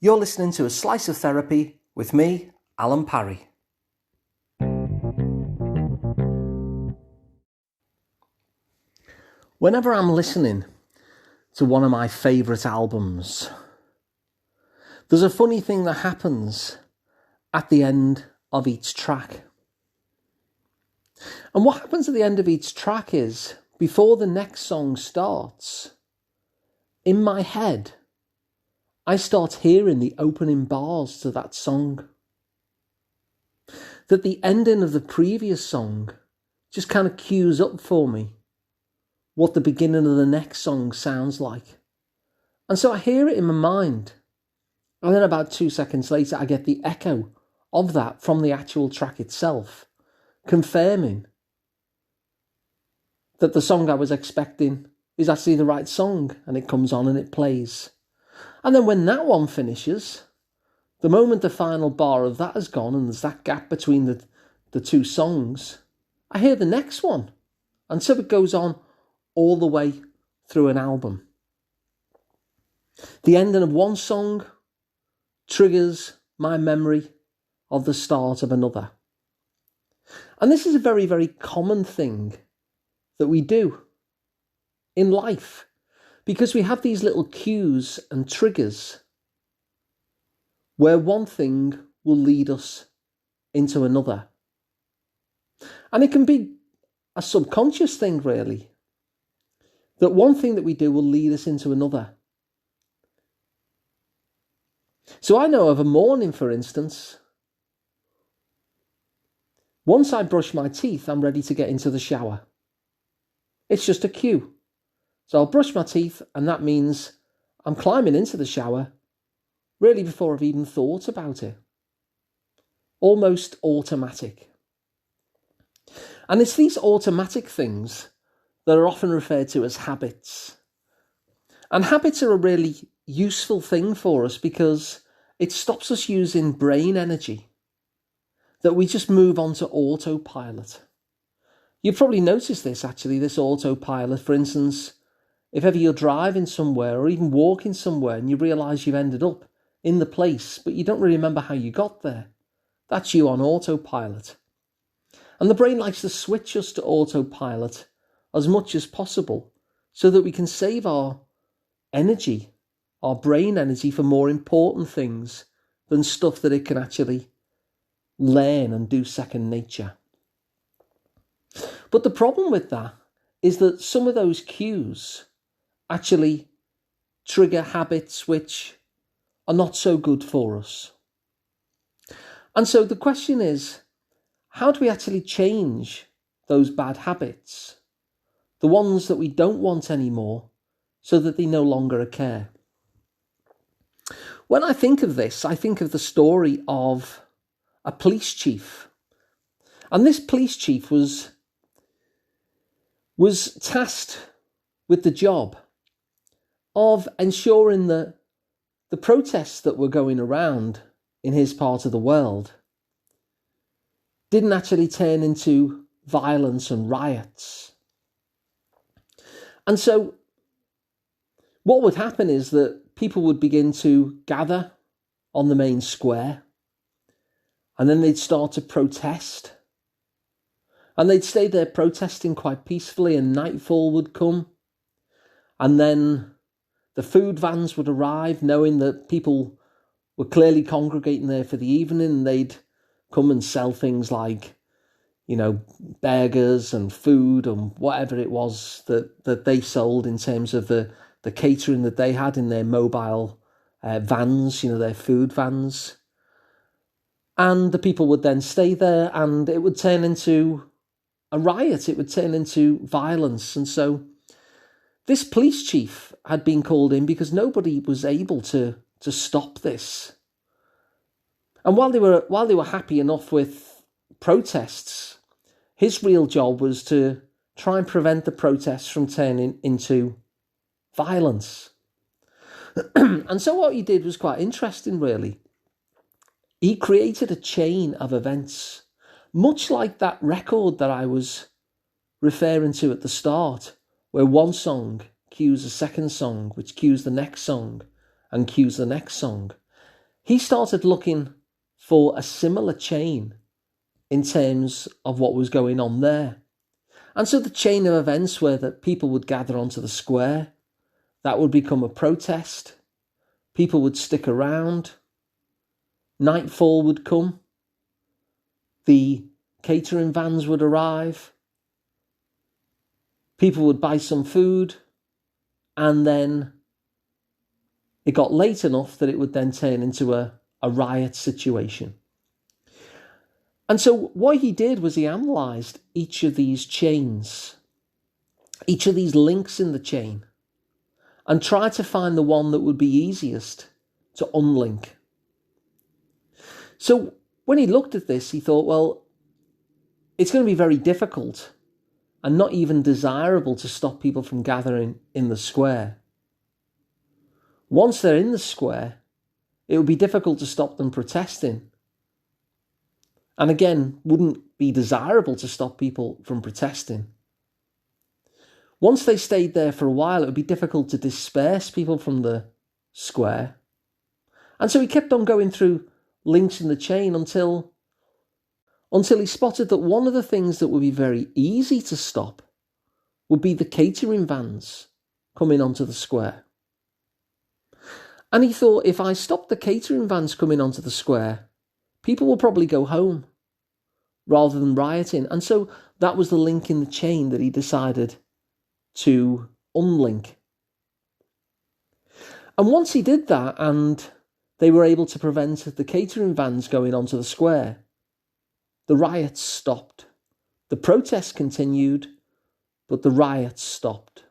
You're listening to A Slice of Therapy with me, Alun Parry. Whenever I'm listening to one of my favourite albums, there's a funny thing that happens at the end of each track. And what happens at the end of each track is, before the next song starts, in my head, I start hearing the opening bars to that song. That the ending of the previous song just kind of cues up for me what the beginning of the next song sounds like. And so I hear it in my mind. And then about 2 seconds later, I get the echo of that from the actual track itself, confirming that the song I was expecting is actually the right song, and it comes on and it plays. And then when that one finishes, the moment the final bar of that has gone and there's that gap between the two songs, I hear the next one. And so it goes on all the way through an album. The ending of one song triggers my memory of the start of another. And this is a very, very common thing that we do in life, because we have these little cues and triggers where one thing will lead us into another. And it can be a subconscious thing, really, that one thing that we do will lead us into another. So I know of a morning, for instance, once I brush my teeth, I'm ready to get into the shower. It's just a cue. So I'll brush my teeth, and that means I'm climbing into the shower really before I've even thought about it. Almost automatic. And it's these automatic things that are often referred to as habits. And habits are a really useful thing for us because it stops us using brain energy, that we just move on to autopilot. You've probably noticed this, actually, this autopilot. For instance, if ever you're driving somewhere or even walking somewhere and you realise you've ended up in the place, but you don't really remember how you got there, that's you on autopilot. And the brain likes to switch us to autopilot as much as possible so that we can save our energy, our brain energy, for more important things than stuff that it can actually learn and do second nature. But the problem with that is that some of those cues actually trigger habits which are not so good for us. And so the question is, how do we actually change those bad habits, the ones that we don't want anymore, so that they no longer occur? When I think of this, I think of the story of a police chief. And this police chief was tasked with the job of ensuring that the protests that were going around in his part of the world didn't actually turn into violence and riots. And so what would happen is that people would begin to gather on the main square, and then they'd start to protest. And they'd stay there protesting quite peacefully, and nightfall would come. And then the food vans would arrive, knowing that people were clearly congregating there for the evening, and they'd come and sell things like, burgers and food and whatever it was that they sold in terms of the catering that they had in their mobile vans, their food vans. And the people would then stay there, and it would turn into a riot. It would turn into violence. And so this police chief had been called in because nobody was able to stop this. And while they were happy enough with protests, his real job was to try and prevent the protests from turning into violence. And so what he did was quite interesting, really. He created a chain of events, much like that record that I was referring to at the start, where one song cues a second song, which cues the next song, and cues the next song. he started looking for a similar chain in terms of what was going on there. And so the chain of events where that people would gather onto the square, that would become a protest. People would stick around. Nightfall would come. The catering vans would arrive. People would buy some food. And then it got late enough that it would then turn into a riot situation. And so what he did was he analysed each of these chains, each of these links in the chain, and tried to find the one that would be easiest to unlink. So when he looked at this, he thought, well, it's going to be very difficult and not even desirable to stop people from gathering in the square. Once they're in the square, it would be difficult to stop them protesting. And again, wouldn't be desirable to stop people from protesting. Once they stayed there for a while, it would be difficult to disperse people from the square. And so he kept on going through links in the chain until he spotted that one of the things that would be very easy to stop would be the catering vans coming onto the square. And he thought, if I stop the catering vans coming onto the square, people will probably go home rather than rioting. And so that was the link in the chain that he decided to unlink. And once he did that and they were able to prevent the catering vans going onto the square, the riots stopped. The protests continued, but the riots stopped.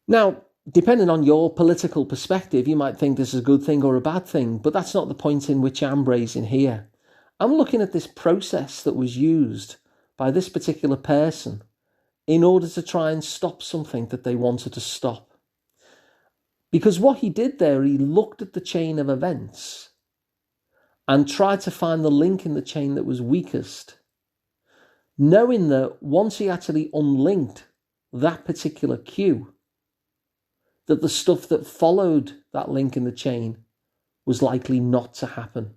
Now, depending on your political perspective, you might think this is a good thing or a bad thing, but that's not the point in which I'm raising here. I'm looking at this process that was used by this particular person in order to try and stop something that they wanted to stop. Because what he did there, he looked at the chain of events and tried to find the link in the chain that was weakest, knowing that once he actually unlinked that particular cue, that the stuff that followed that link in the chain was likely not to happen.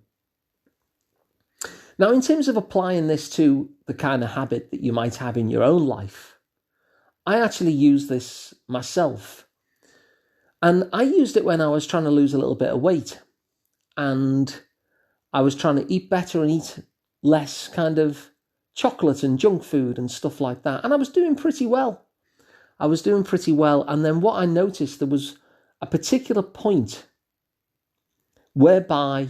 Now, in terms of applying this to the kind of habit that you might have in your own life, I actually use this myself. And I used it when I was trying to lose a little bit of weight. And I was trying to eat better and eat less kind of chocolate and junk food and stuff like that. And I was doing pretty well. And then what I noticed, there was a particular point whereby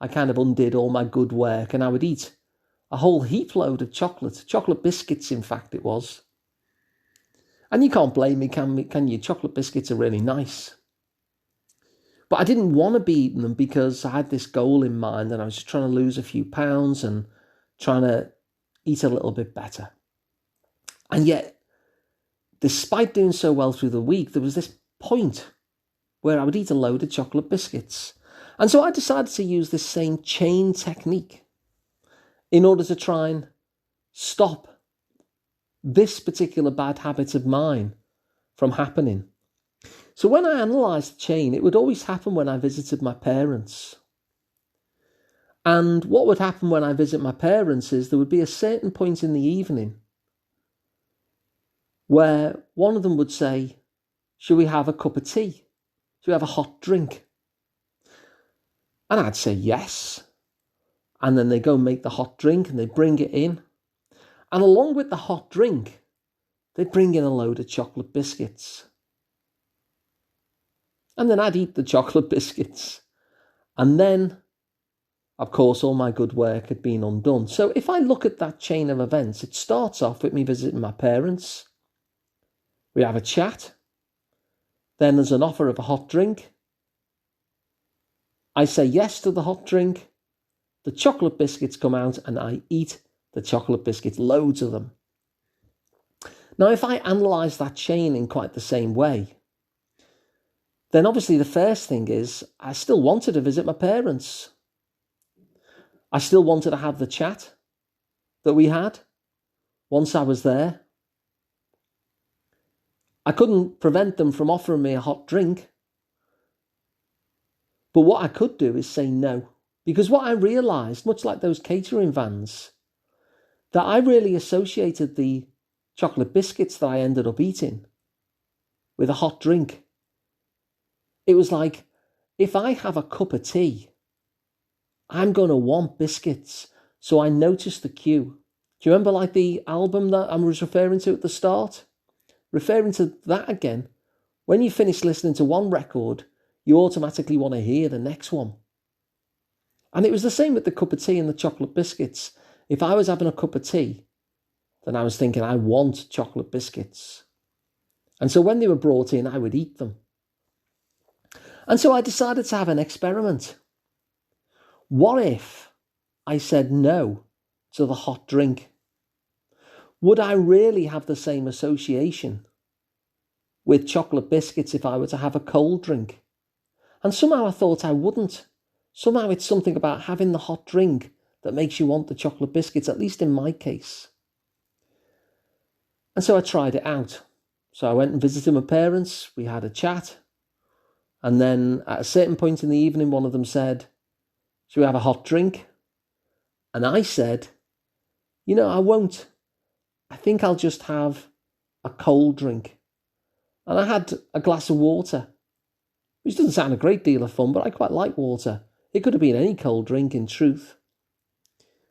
I kind of undid all my good work and I would eat a whole heap load of chocolate biscuits, in fact it was. And you can't blame me, can you? Chocolate biscuits are really nice. But I didn't want to be eating them because I had this goal in mind and I was just trying to lose a few pounds and trying to eat a little bit better. And yet, despite doing so well through the week, there was this point where I would eat a load of chocolate biscuits. And so I decided to use this same chain technique in order to try and stop this particular bad habit of mine from happening. So when I analysed the chain, it would always happen when I visited my parents. And what would happen when I visit my parents is there would be a certain point in the evening where one of them would say, "Should we have a cup of tea? Should we have a hot drink?" And I'd say yes. And then they go and make the hot drink and they bring it in. And along with the hot drink, they'd bring in a load of chocolate biscuits. And then I'd eat the chocolate biscuits. And then, of course, all my good work had been undone. So if I look at that chain of events, it starts off with me visiting my parents. We have a chat. Then there's an offer of a hot drink. I say yes to the hot drink. The chocolate biscuits come out and I eat the chocolate biscuits, loads of them. Now, if I analyse that chain in quite the same way, then obviously the first thing is I still wanted to visit my parents. I still wanted to have the chat that we had once I was there. I couldn't prevent them from offering me a hot drink. But what I could do is say no. Because what I realised, much like those catering vans, that I really associated the chocolate biscuits that I ended up eating with a hot drink. It was like, if I have a cup of tea, I'm going to want biscuits. So I noticed the cue. Do you remember like the album that I was referring to at the start? Referring to that again, when you finish listening to one record, you automatically want to hear the next one. And it was the same with the cup of tea and the chocolate biscuits. If I was having a cup of tea, then I was thinking, I want chocolate biscuits. And so when they were brought in, I would eat them. And so I decided to have an experiment. What if I said no to the hot drink? Would I really have the same association with chocolate biscuits if I were to have a cold drink? And somehow I thought I wouldn't. Somehow it's something about having the hot drink that makes you want the chocolate biscuits, at least in my case. And so I tried it out. So I went and visited my parents, we had a chat, and then at a certain point in the evening, one of them said, "Should we have a hot drink?" And I said, I won't. I think I'll just have a cold drink. And I had a glass of water, which doesn't sound a great deal of fun, but I quite like water. It could have been any cold drink in truth.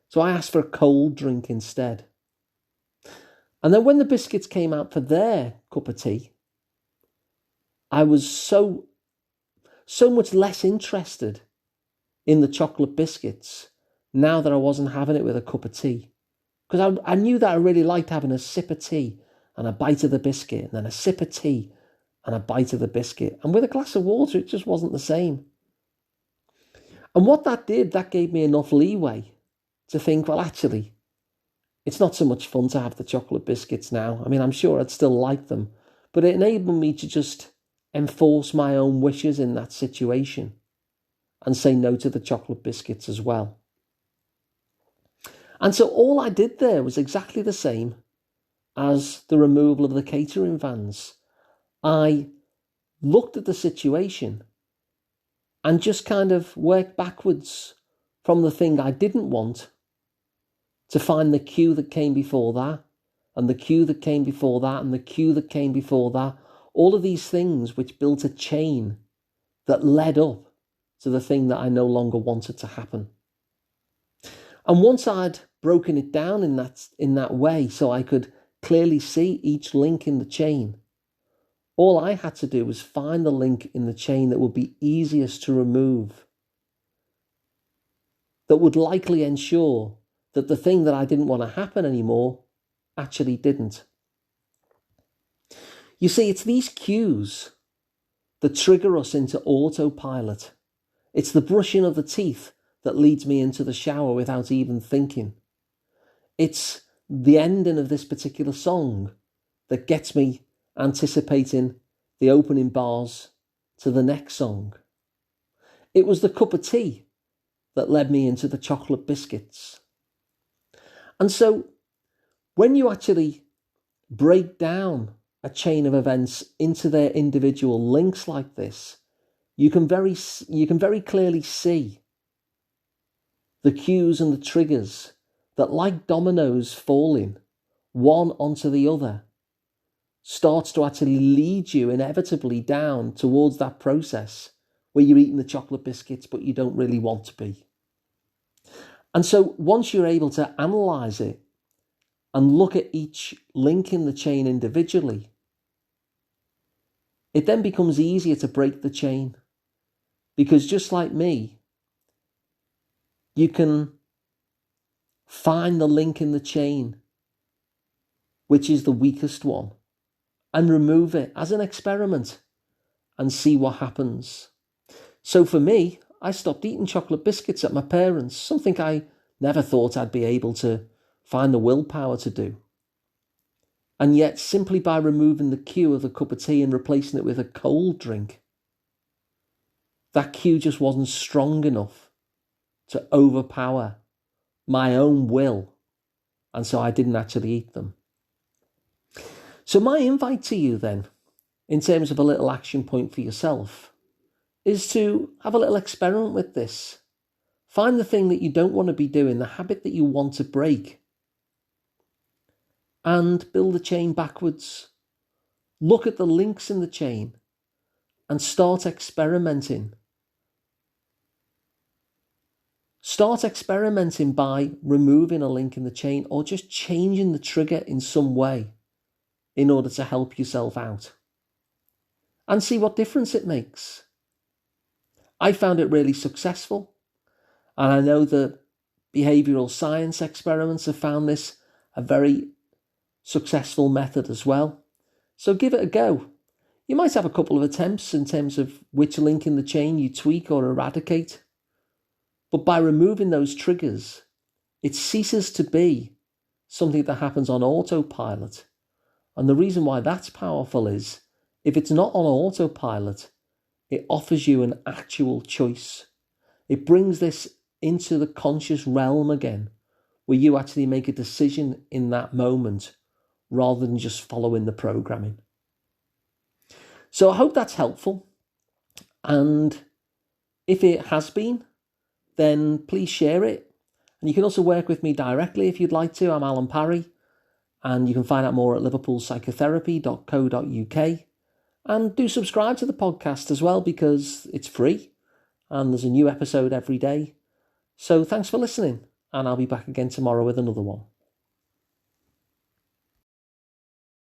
So I asked for a cold drink instead. And then when the biscuits came out for their cup of tea, I was so much less interested in the chocolate biscuits now that I wasn't having it with a cup of tea. Because I knew that I really liked having a sip of tea and a bite of the biscuit, and then a sip of tea and a bite of the biscuit. And with a glass of water, it just wasn't the same. And what that did, that gave me enough leeway to think, well, actually, it's not so much fun to have the chocolate biscuits now. I mean, I'm sure I'd still like them, but it enabled me to just enforce my own wishes in that situation and say no to the chocolate biscuits as well. And so all I did there was exactly the same as the removal of the catering vans. I looked at the situation and just kind of worked backwards from the thing I didn't want to find the cue that came before that, and the cue that came before that, and the cue that came before that. All of these things which built a chain that led up to the thing that I no longer wanted to happen. And once I'd broken it down in that way, so I could clearly see each link in the chain, all I had to do was find the link in the chain that would be easiest to remove, that would likely ensure that the thing that I didn't want to happen anymore actually didn't. You see, it's these cues that trigger us into autopilot. It's the brushing of the teeth that leads me into the shower without even thinking. It's the ending of this particular song that gets me anticipating the opening bars to the next song. It was the cup of tea that led me into the chocolate biscuits. And so when you actually break down a chain of events into their individual links like this, you can very clearly see the cues and the triggers that, like dominoes falling one onto the other, starts to actually lead you inevitably down towards that process where you're eating the chocolate biscuits but you don't really want to be. And so once you're able to analyse it and look at each link in the chain individually, it then becomes easier to break the chain. Because just like me, you can find the link in the chain, which is the weakest one, and remove it as an experiment and see what happens. So for me, I stopped eating chocolate biscuits at my parents', something I never thought I'd be able to find the willpower to do. And yet, simply by removing the cue of the cup of tea and replacing it with a cold drink, that cue just wasn't strong enough to overpower my own will, and so I didn't actually eat them. So my invite to you then, in terms of a little action point for yourself, is to have a little experiment with this. Find the thing that you don't want to be doing, the habit that you want to break, and build a chain backwards. Look at the links in the chain and start experimenting. Start experimenting by removing a link in the chain or just changing the trigger in some way in order to help yourself out. And see what difference it makes. I found it really successful. And I know that behavioural science experiments have found this a very successful method as well. So give it a go. You might have a couple of attempts in terms of which link in the chain you tweak or eradicate. But by removing those triggers, it ceases to be something that happens on autopilot. And the reason why that's powerful is, if it's not on autopilot, it offers you an actual choice. It brings this into the conscious realm again, where you actually make a decision in that moment rather than just following the programming. So I hope that's helpful. And if it has been, then please share it. And you can also work with me directly if you'd like to. I'm Alun Parry, and you can find out more at liverpoolpsychotherapy.co.uk. And do subscribe to the podcast as well, because it's free and there's a new episode every day. So thanks for listening, and I'll be back again tomorrow with another one.